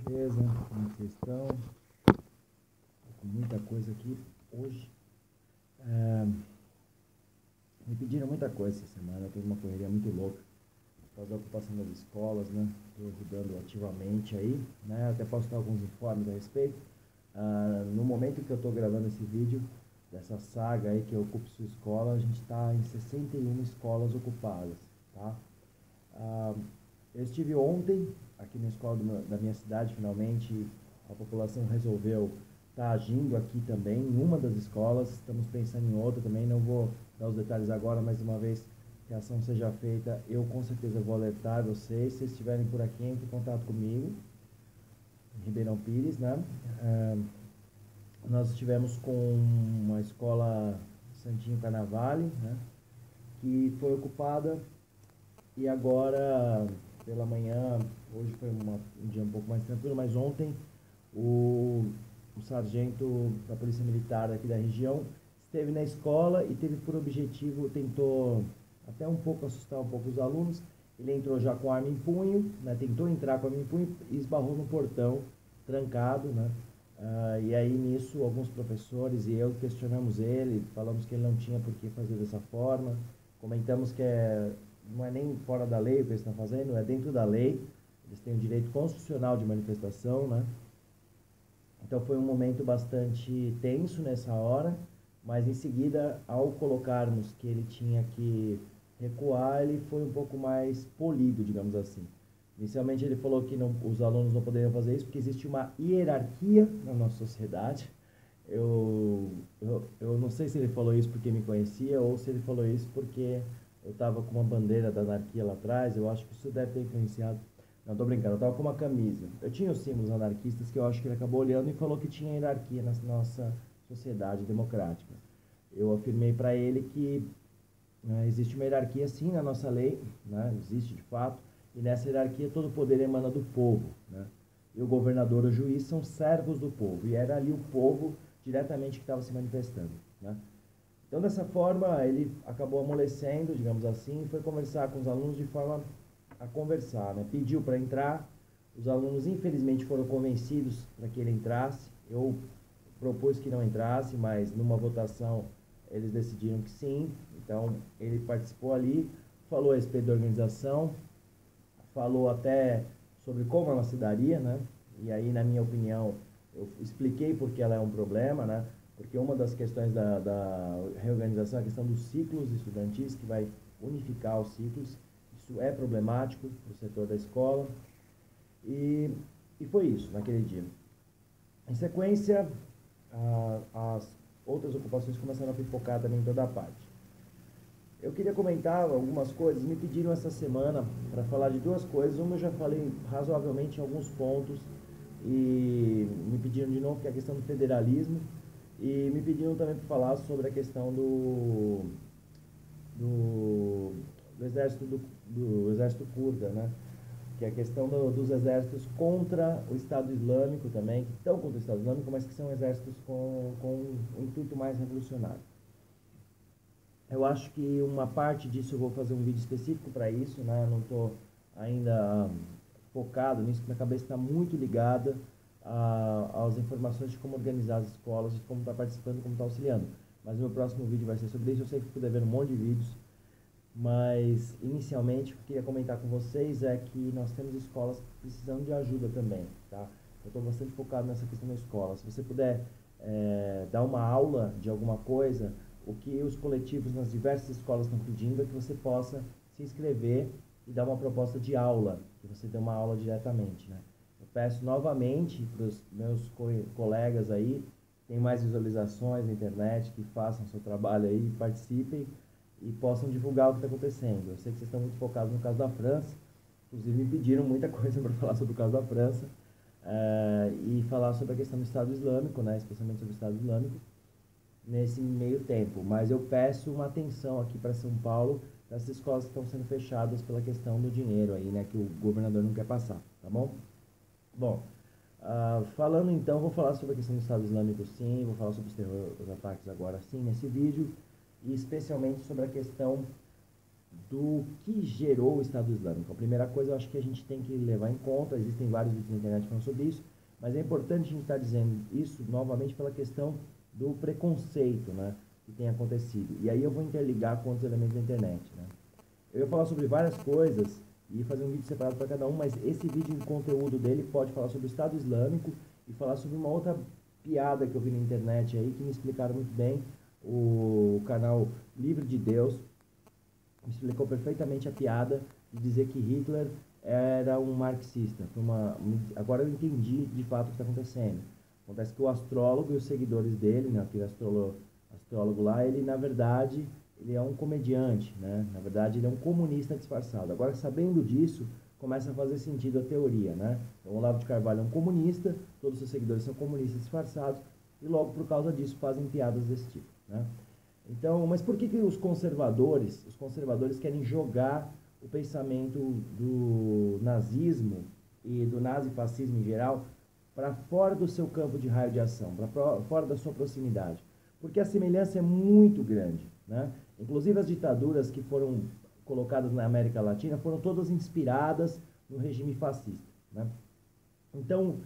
Beleza? Como vocês estão? Tô com muita coisa aqui hoje. Me pediram muita coisa essa semana, eu tenho uma correria muito louca por causa da ocupação das escolas, né? Estou ajudando ativamente aí, né? Até posso dar alguns informes a respeito. No momento que eu estou gravando esse vídeo, dessa saga aí que eu ocupo sua escola, a gente está em 61 escolas ocupadas, tá? Eu estive ontem aqui na escola da minha cidade, finalmente a população resolveu estar agindo aqui também, em uma das escolas, estamos pensando em outra também, não vou dar os detalhes agora, mas uma vez que a ação seja feita, eu com certeza vou alertar vocês, se estiverem por aqui, entre em contato comigo, em Ribeirão Pires, né? Nós estivemos com uma escola Santinho Carnavale, né? Que foi ocupada e agora pela manhã, hoje foi um dia um pouco mais tranquilo, mas ontem o sargento da Polícia Militar aqui da região esteve na escola e teve por objetivo, tentou até um pouco assustar um pouco os alunos. Ele entrou já com a arma em punho, né, tentou entrar com a arma em punho e esbarrou no portão trancado, né? E aí nisso alguns professores e eu questionamos ele, falamos que ele não tinha por que fazer dessa forma, comentamos que não é nem fora da lei o que eles estão fazendo, é dentro da lei, eles têm o direito constitucional de manifestação, né? Então foi um momento bastante tenso nessa hora, mas em seguida, ao colocarmos que ele tinha que recuar, ele foi um pouco mais polido, digamos assim. Inicialmente ele falou que os alunos não poderiam fazer isso porque existe uma hierarquia na nossa sociedade. Eu não sei se ele falou isso porque me conhecia ou se ele falou isso porque eu estava com uma bandeira da anarquia lá atrás. Eu acho que isso deve ter influenciado. Não, tô brincando, eu tava com uma camisa. Eu tinha os símbolos anarquistas que eu acho que ele acabou olhando e falou que tinha hierarquia na nossa sociedade democrática. Eu afirmei para ele que existe uma hierarquia sim na nossa lei, né? Existe de fato, e nessa hierarquia todo o poder emana do povo, né? E o governador e o juiz são servos do povo, e era ali o povo diretamente que estava se manifestando, né? Então, dessa forma, ele acabou amolecendo, digamos assim, e foi conversar com os alunos de forma a conversar, né? Pediu para entrar, os alunos infelizmente foram convencidos para que ele entrasse, eu propus que não entrasse, mas numa votação eles decidiram que sim, então ele participou ali, falou a respeito da organização, falou até sobre como ela se daria, né? E aí, na minha opinião, eu expliquei porque ela é um problema, né? Porque uma das questões da reorganização é a questão dos ciclos estudantis, que vai unificar os ciclos. Isso é problemático para o setor da escola. E foi isso naquele dia. Em sequência, as outras ocupações começaram a pipocar também em toda a parte. Eu queria comentar algumas coisas. Me pediram essa semana para falar de duas coisas. Uma eu já falei razoavelmente em alguns pontos e me pediram de novo, que é a questão do federalismo, e me pediram também para falar sobre a questão do exército curda, né? Que é a questão dos exércitos contra o Estado Islâmico também, que estão contra o Estado Islâmico, mas que são exércitos com um intuito mais revolucionário. Eu acho que uma parte disso eu vou fazer um vídeo específico para isso, né? Eu não estou ainda focado nisso, minha cabeça está muito ligada às informações de como organizar as escolas, de como está participando, como está auxiliando. Mas o meu próximo vídeo vai ser sobre isso. Eu sei que fico devendo um monte de vídeos, mas inicialmente o que eu queria comentar com vocês é que nós temos escolas precisando de ajuda também, tá? Eu estou bastante focado nessa questão da escola. Se você puder dar uma aula de alguma coisa, o que os coletivos nas diversas escolas estão pedindo é que você possa se inscrever e dar uma proposta de aula, que você dê uma aula diretamente, né? Eu peço novamente para os meus colegas aí, que tem mais visualizações na internet, que façam seu trabalho aí, participem e possam divulgar o que está acontecendo. Eu sei que vocês estão muito focados no caso da França, inclusive me pediram muita coisa para falar sobre o caso da França, e falar sobre a questão do Estado Islâmico, né? Especialmente sobre o Estado Islâmico, nesse meio tempo. Mas eu peço uma atenção aqui para São Paulo, essas escolas que estão sendo fechadas pela questão do dinheiro aí, né, que o governador não quer passar, tá bom? Bom, falando então, vou falar sobre a questão do Estado Islâmico sim, vou falar sobre os ataques agora sim, nesse vídeo, e especialmente sobre a questão do que gerou o Estado Islâmico. A primeira coisa, eu acho que a gente tem que levar em conta, existem vários vídeos na internet falando sobre isso, mas é importante a gente estar dizendo isso novamente pela questão do preconceito, né, que tem acontecido. E aí eu vou interligar com outros elementos da internet, né. Eu ia falar sobre várias coisas e fazer um vídeo separado para cada um, mas esse vídeo, o conteúdo dele pode falar sobre o Estado Islâmico e falar sobre uma outra piada que eu vi na internet aí, que me explicaram muito bem. O canal Livre de Deus me explicou perfeitamente a piada de dizer que Hitler era um marxista. Agora eu entendi de fato o que está acontecendo. Acontece que o astrólogo e os seguidores dele, né, aquele astrólogo lá, ele na verdade ele é um comediante, né? Na verdade ele é um comunista disfarçado. Agora, sabendo disso, começa a fazer sentido a teoria, né? Então, o Olavo de Carvalho é um comunista, todos os seus seguidores são comunistas disfarçados e logo por causa disso fazem piadas desse tipo, né? Então, mas por que os conservadores querem jogar o pensamento do nazismo e do nazifascismo em geral para fora do seu campo de raio de ação, para fora da sua proximidade? Porque a semelhança é muito grande, né? Inclusive as ditaduras que foram colocadas na América Latina foram todas inspiradas no regime fascista, né? Então,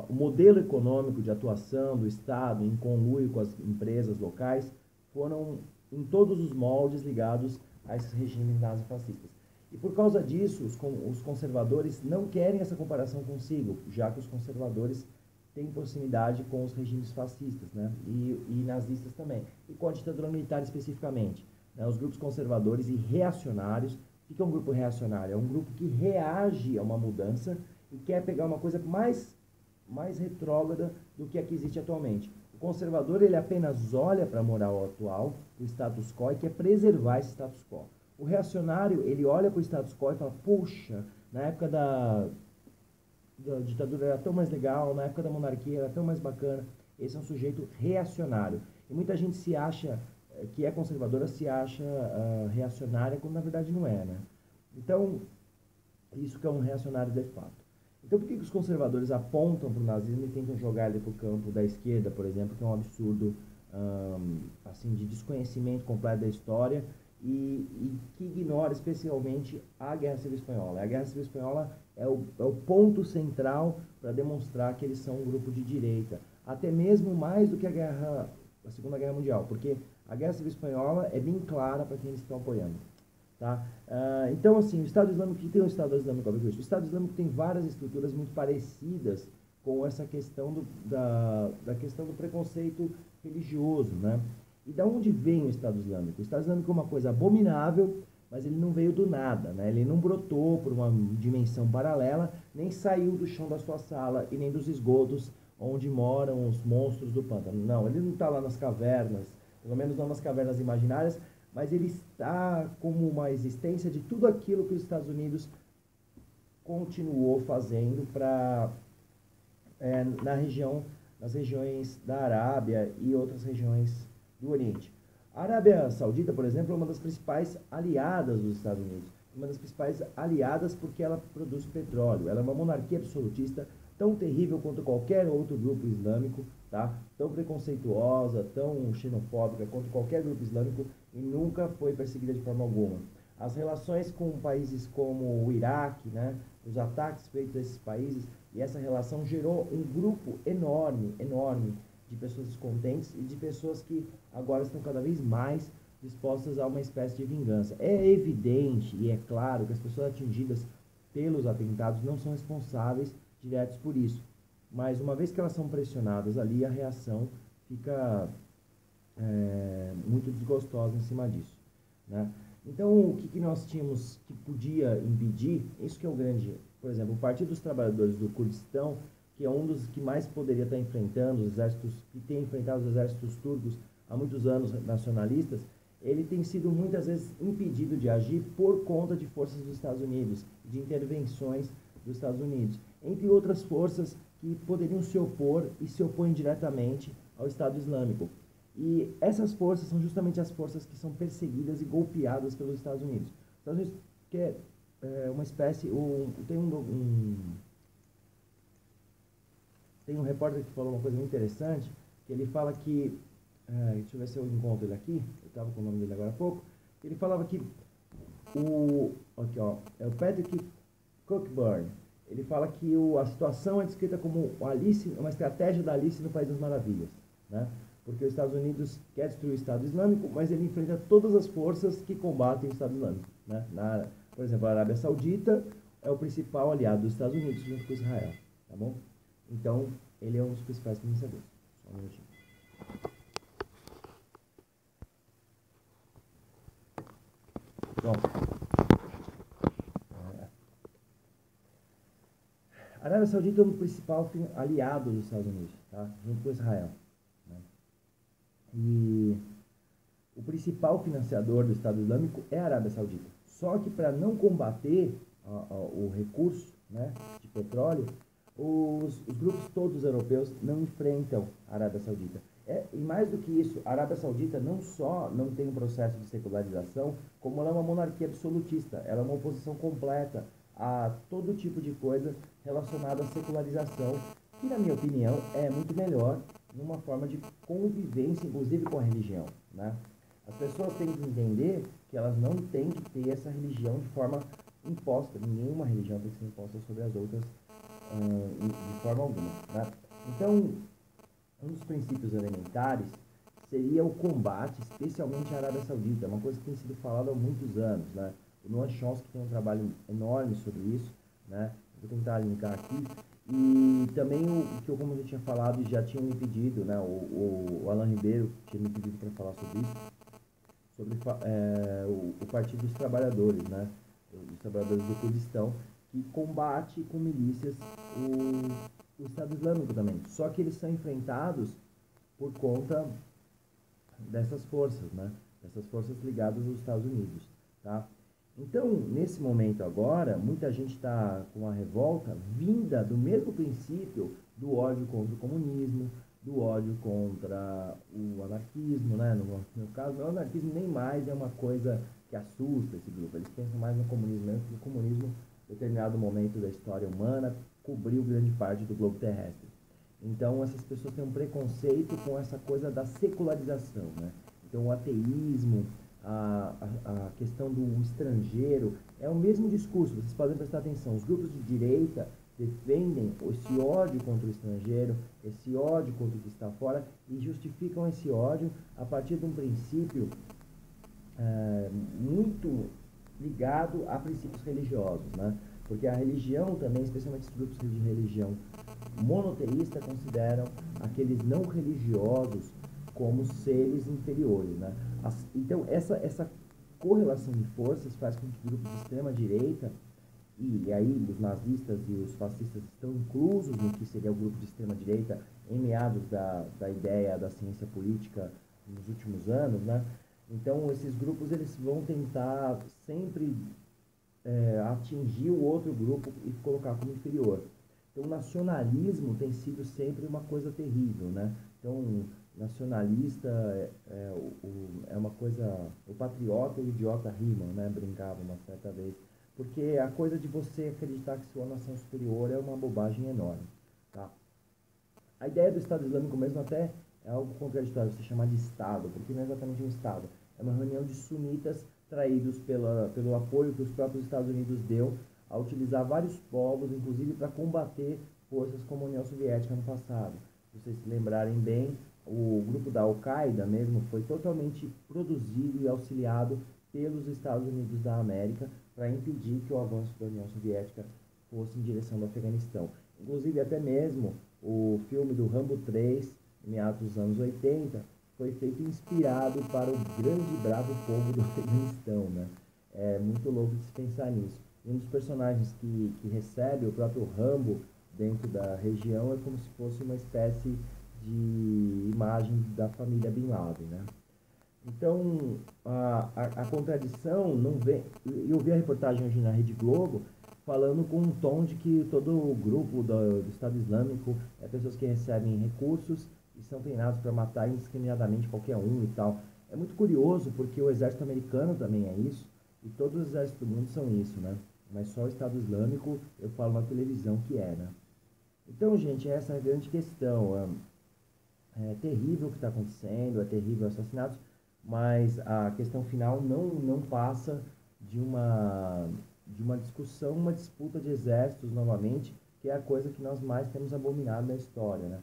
o modelo econômico de atuação do Estado em conluio com as empresas locais foram em todos os moldes ligados a esses regimes nazifascistas. E por causa disso, os conservadores não querem essa comparação consigo, já que os conservadores têm proximidade com os regimes fascistas, né? E nazistas também, e com a ditadura militar especificamente, né? Os grupos conservadores e reacionários. O que é um grupo reacionário? É um grupo que reage a uma mudança e quer pegar uma coisa mais retrógrada do que a que existe atualmente. O conservador, ele apenas olha para a moral atual, o status quo, e quer preservar esse status quo. O reacionário, ele olha para o status quo e fala, puxa, na época da ditadura era tão mais legal, na época da monarquia era tão mais bacana. Esse é um sujeito reacionário. E muita gente se acha, que é conservadora, se acha reacionária, quando na verdade não é, né? Então, isso que é um reacionário de fato. Então, por que os conservadores apontam para o nazismo e tentam jogar ele para o campo da esquerda, por exemplo, que é um absurdo assim, de desconhecimento completo da história e que ignora especialmente a Guerra Civil Espanhola? A Guerra Civil Espanhola é o ponto central para demonstrar que eles são um grupo de direita, até mesmo mais do que a Segunda Guerra Mundial, porque a Guerra Civil Espanhola é bem clara para quem eles estão apoiando. Tá? Então, assim, o Estado Islâmico, o que tem o Estado Islâmico a ver com isso? O Estado Islâmico tem várias estruturas muito parecidas com essa questão da questão do preconceito religioso, né? E da onde vem o Estado Islâmico? O Estado Islâmico é uma coisa abominável, mas ele não veio do nada, né? Ele não brotou por uma dimensão paralela, nem saiu do chão da sua sala e nem dos esgotos onde moram os monstros do pântano. Não, ele não está lá nas cavernas, pelo menos não nas cavernas imaginárias, mas ele está como uma existência de tudo aquilo que os Estados Unidos continuou fazendo nas regiões da Arábia e outras regiões do Oriente. A Arábia Saudita, por exemplo, é uma das principais aliadas dos Estados Unidos. Uma das principais aliadas porque ela produz petróleo. Ela é uma monarquia absolutista, tão terrível quanto qualquer outro grupo islâmico, tá? Tão preconceituosa, tão xenofóbica quanto qualquer grupo islâmico, e nunca foi perseguida de forma alguma. As relações com países como o Iraque, né? Os ataques feitos a esses países, e essa relação gerou um grupo enorme de pessoas descontentes e de pessoas que agora estão cada vez mais dispostas a uma espécie de vingança. É evidente e é claro que as pessoas atingidas pelos atentados não são responsáveis diretos por isso, mas uma vez que elas são pressionadas ali, a reação fica muito desgostosa em cima disso, né? Então, o que nós tínhamos que podia impedir, isso que é o grande, por exemplo, o Partido dos Trabalhadores do Kurdistão, que é um dos que mais poderia estar enfrentando os exércitos, que tem enfrentado os exércitos turcos há muitos anos, nacionalistas, ele tem sido muitas vezes impedido de agir por conta de forças dos Estados Unidos, de intervenções dos Estados Unidos, entre outras forças que poderiam se opor e se opõem diretamente ao Estado Islâmico. E essas forças são justamente as forças que são perseguidas e golpeadas pelos Estados Unidos. Os Estados Unidos quer uma espécie... Tem um repórter que falou uma coisa muito interessante, que ele fala que... deixa eu ver se eu encontro ele aqui, eu estava com o nome dele agora há pouco. Ele falava que Aqui, ó, é o Patrick Cockburn. Ele fala que a situação é descrita como uma estratégia da Alice no País das Maravilhas, né? Porque os Estados Unidos quer destruir o Estado Islâmico, mas ele enfrenta todas as forças que combatem o Estado Islâmico, né? Por exemplo, a Arábia Saudita é o principal aliado dos Estados Unidos junto com Israel, tá bom? Então, ele é um dos principais financiadores. Só um minutinho. Bom, a Arábia Saudita é o principal aliado dos Estados Unidos, tá? Junto com Israel, né? E o principal financiador do Estado Islâmico é a Arábia Saudita. Só que para não combater o recurso, né, de petróleo, os grupos todos europeus não enfrentam a Arábia Saudita. E mais do que isso, a Arábia Saudita não só não tem um processo de secularização, como ela é uma monarquia absolutista. Ela é uma oposição completa a todo tipo de coisa relacionada à secularização, que, na minha opinião, é muito melhor numa forma de convivência, inclusive com a religião, né? As pessoas têm que entender que elas não têm que ter essa religião de forma imposta. Nenhuma religião tem que ser imposta sobre as outras de forma alguma, né? Então, um dos princípios elementares seria o combate, especialmente à Arábia Saudita, uma coisa que tem sido falada há muitos anos, né? O Noam Chomsky tem um trabalho enorme sobre isso, né? Vou tentar linkar aqui. E também o que eu, como eu já tinha falado, já tinha me pedido, né? O Alan Ribeiro tinha me pedido para falar sobre isso, sobre o Partido dos Trabalhadores, né? Os trabalhadores do Kurdistão, que combate com milícias o Estado Islâmico também. Só que eles são enfrentados por conta dessas forças, né? Dessas forças ligadas aos Estados Unidos, tá? Então, nesse momento agora, muita gente está com uma revolta vinda do mesmo princípio do ódio contra o comunismo, do ódio contra o anarquismo, né? No caso, o anarquismo nem mais é uma coisa que assusta esse grupo. Eles pensam mais no comunismo mesmo, porque o comunismo, em determinado momento da história humana, cobriu grande parte do globo terrestre. Então, essas pessoas têm um preconceito com essa coisa da secularização, né? Então, o ateísmo, a questão do estrangeiro, é o mesmo discurso, vocês podem prestar atenção. Os grupos de direita defendem esse ódio contra o estrangeiro, esse ódio contra o que está fora, e justificam esse ódio a partir de um princípio muito ligado a princípios religiosos, né? Porque a religião também, especialmente os grupos de religião monoteísta, consideram aqueles não religiosos como seres inferiores, né? Então, essa correlação de forças faz com que grupos de extrema-direita, e aí os nazistas e os fascistas estão inclusos no que seria o grupo de extrema-direita em meados da ideia da ciência política nos últimos anos, né? Então, esses grupos eles vão tentar sempre atingir o outro grupo e colocar como inferior. Então, o nacionalismo tem sido sempre uma coisa terrível, né? Então, nacionalista é uma coisa... O patriota e o idiota rimam, né? Brincavam uma certa vez. Porque a coisa de você acreditar que sua nação superior é uma bobagem enorme, tá? A ideia do Estado Islâmico mesmo até é algo contraditório, você chamar de Estado, porque não é exatamente um Estado. É uma reunião de sunitas traídos pelo apoio que os próprios Estados Unidos deu a utilizar vários povos, inclusive para combater forças como a União Soviética no passado. Se vocês se lembrarem bem, o grupo da Al-Qaeda mesmo foi totalmente produzido e auxiliado pelos Estados Unidos da América para impedir que o avanço da União Soviética fosse em direção do Afeganistão. Inclusive, até mesmo o filme do Rambo 3, em meados dos anos 80, foi feito inspirado para o grande e bravo povo do Afeganistão, né? É muito louco de se pensar nisso. E um dos personagens que recebe o próprio Rambo dentro da região é como se fosse uma espécie de imagem da família Bin Laden, né? Então, a contradição não vem... Eu vi a reportagem hoje na Rede Globo falando com um tom de que todo o grupo do Estado Islâmico é pessoas que recebem recursos e são treinados para matar indiscriminadamente qualquer um e tal. É muito curioso porque o exército americano também é isso e todos os exércitos do mundo são isso, né? Mas só o Estado Islâmico, eu falo na televisão que é, né? Então, gente, essa é a grande questão. É terrível o que está acontecendo, é terrível os assassinatos, mas a questão final não passa de uma, de uma discussão, uma disputa de exércitos novamente, que é a coisa que nós mais temos abominado na história, né?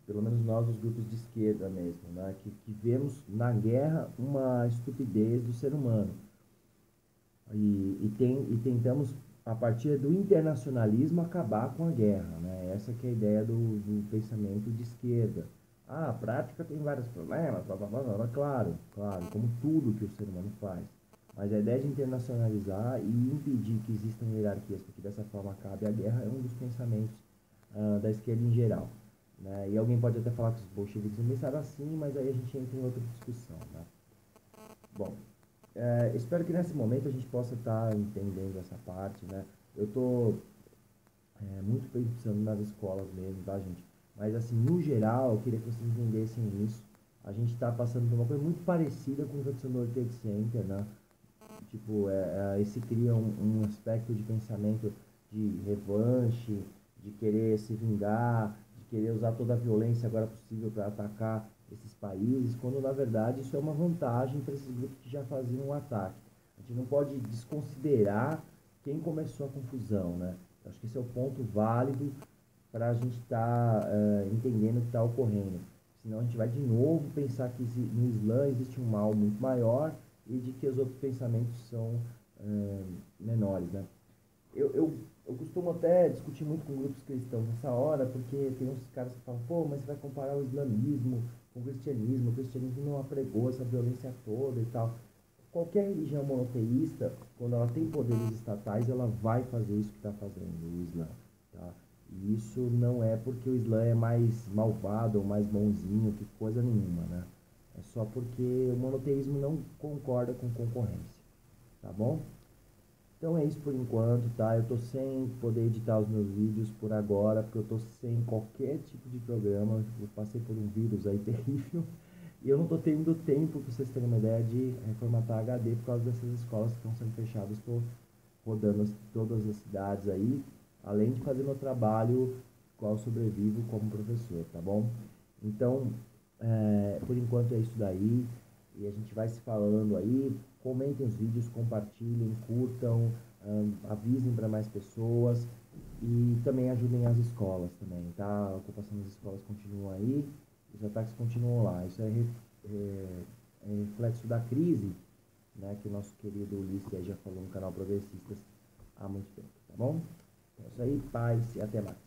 Pelo menos nós, os grupos de esquerda mesmo, né? Que vemos na guerra uma estupidez do ser humano. E tentamos, a partir do internacionalismo, acabar com a guerra, né? Essa que é a ideia do pensamento de esquerda. Ah, a prática tem vários problemas, blá, blá, blá, blá, claro, claro, como tudo que o ser humano faz. Mas a ideia de internacionalizar e impedir que existam hierarquias, porque dessa forma acabe a guerra, é um dos pensamentos da esquerda em geral. Né? E alguém pode até falar que os bolcheviques não pensaram assim, mas aí a gente entra em outra discussão. Né? Bom, espero que nesse momento a gente possa estar entendendo essa parte, né? Eu estou muito pensando nas escolas mesmo, tá, gente? Mas, assim, no geral, eu queria que vocês entendessem isso. A gente está passando por uma coisa muito parecida com o que aconteceu no World Trade Center, né? Tipo, esse cria um aspecto de pensamento de revanche, de querer se vingar, de querer usar toda a violência agora possível para atacar esses países, quando na verdade isso é uma vantagem para esses grupos que já faziam o ataque. A gente não pode desconsiderar quem começou a confusão, né? Eu acho que esse é o ponto válido para a gente estar entendendo o que está ocorrendo. Senão a gente vai de novo pensar que no Islã existe um mal muito maior e de que os outros pensamentos são menores, né? Eu costumo até discutir muito com grupos cristãos nessa hora, porque tem uns caras que falam, pô, mas você vai comparar o islamismo com o cristianismo não apregou essa violência toda e tal. Qualquer religião monoteísta, quando ela tem poderes estatais, ela vai fazer isso que está fazendo o Islã, tá? E isso não é porque o Islã é mais malvado ou mais bonzinho, que coisa nenhuma, né? É só porque o monoteísmo não concorda com concorrência, tá bom? Então é isso por enquanto, tá? Eu tô sem poder editar os meus vídeos por agora, porque eu tô sem qualquer tipo de programa. Eu passei por um vírus aí terrível. E eu não tô tendo tempo, pra vocês terem uma ideia, de reformatar HD por causa dessas escolas que estão sendo fechadas. Estou rodando todas as cidades aí, além de fazer meu trabalho, qual sobrevivo como professor, tá bom? Então, por enquanto é isso daí. E a gente vai se falando aí. Comentem os vídeos, compartilhem, curtam, avisem para mais pessoas e também ajudem as escolas também, tá? A ocupação das escolas continua aí, os ataques continuam lá. Isso é reflexo da crise, né, que o nosso querido Ulisses aí já falou no canal Progressistas há muito tempo, tá bom? Então é isso aí, paz e até mais.